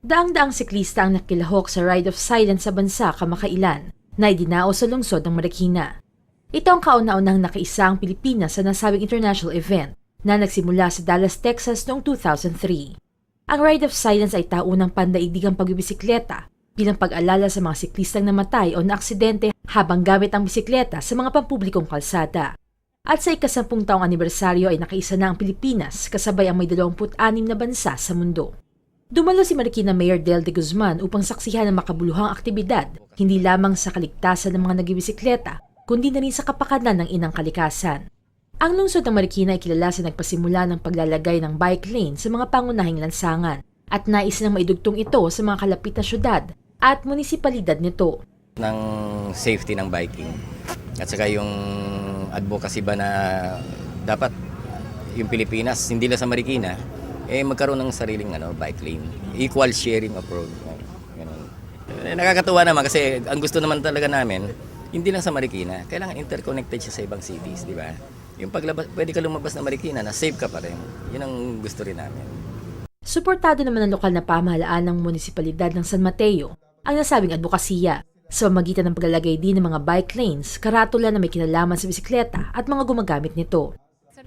Daang-daang siklista ang nakilahok sa Ride of Silence sa bansa kamakailan na idinao sa lungsod ng Marikina. Ito ang kauna-unahang nakaisa ang Pilipinas sa nasabing international event na nagsimula sa Dallas, Texas noong 2003. Ang Ride of Silence ay taunang pandaigdigang pagbibisikleta bilang pag-alala sa mga siklistang namatay o naaksidente habang gamit ang bisikleta sa mga pampublikong kalsada. At sa ika-10 taong anibersaryo ay nakaisa na ang Pilipinas kasabay ang may 26 na bansa sa mundo. Dumalo si Marikina Mayor Del de Guzman upang saksihan ang makabuluhang aktibidad, hindi lamang sa kaligtasan ng mga nagbibisikleta, kundi na rin sa kapakanan ng inang kalikasan. Ang lungsod ng Marikina ay kilala sa nagpasimula ng paglalagay ng bike lane sa mga pangunahing lansangan at nais nang maidugtong ito sa mga kalapit na syudad at munisipalidad nito. Ng safety ng biking at saka yung advocacy ba na dapat yung Pilipinas, hindi lang sa Marikina, magkaroon ng sariling bike lane. Equal sharing of road. Nakakatuwa naman kasi ang gusto naman talaga namin, hindi lang sa Marikina, kailangan interconnected siya sa ibang cities, di ba? Yung paglabas, pwede ka lumabas na Marikina, na safe ka pa rin. Yun ang gusto rin namin. Suportado naman ng lokal na pamahalaan ng munisipalidad ng San Mateo ang nasabing advokasya sa pamamagitan ng paglalagay din ng mga bike lanes, karatula na may kinalaman sa bisikleta at mga gumagamit nito.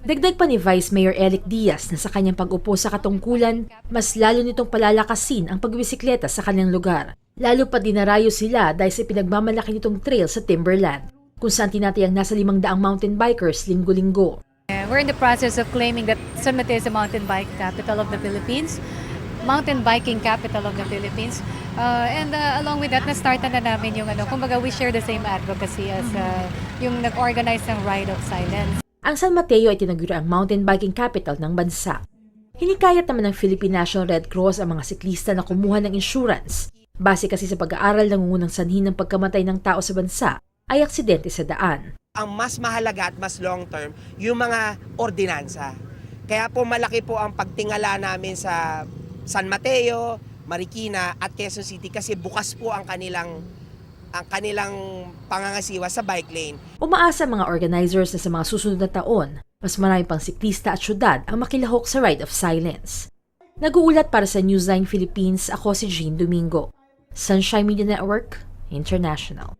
Dagdag pa ni Vice Mayor Elic Diaz na sa kanyang pag-upo sa katungkulan, mas lalo nitong palalakasin ang pagbibisikleta sa kanyang lugar. Lalo pa dinarayo sila dahil sa pinagmamalaki nitong trail sa Timberland, kung saan tinatayang nasa 500 mountain bikers linggo-linggo. We're in the process of claiming that San Mateo is the mountain bike capital of the Philippines, mountain biking capital of the Philippines. And along with that, na-startan na namin yung kumbaga we share the same advocacy as yung nag-organize ng Ride of Silence. Ang San Mateo ay tinaguri ang mountain biking capital ng bansa. Hinikayat naman ng Philippine National Red Cross ang mga siklista na kumuha ng insurance. Base kasi sa pag-aaral ng ngungunang sanhi ng pagkamatay ng tao sa bansa ay aksidente sa daan. Ang mas mahalaga at mas long term, yung mga ordinansa. Kaya po malaki po ang pagtingala namin sa San Mateo, Marikina at Quezon City kasi bukas po ang kanilang pangangasiwa sa bike lane. Umaasa mga organizers na sa mga susunod na taon, mas marami pang siklista at syudad ang makilahok sa Ride of Silence. Nag-uulat para sa Newsline Philippines, ako si Jean Domingo. Sunshine Media Network, International.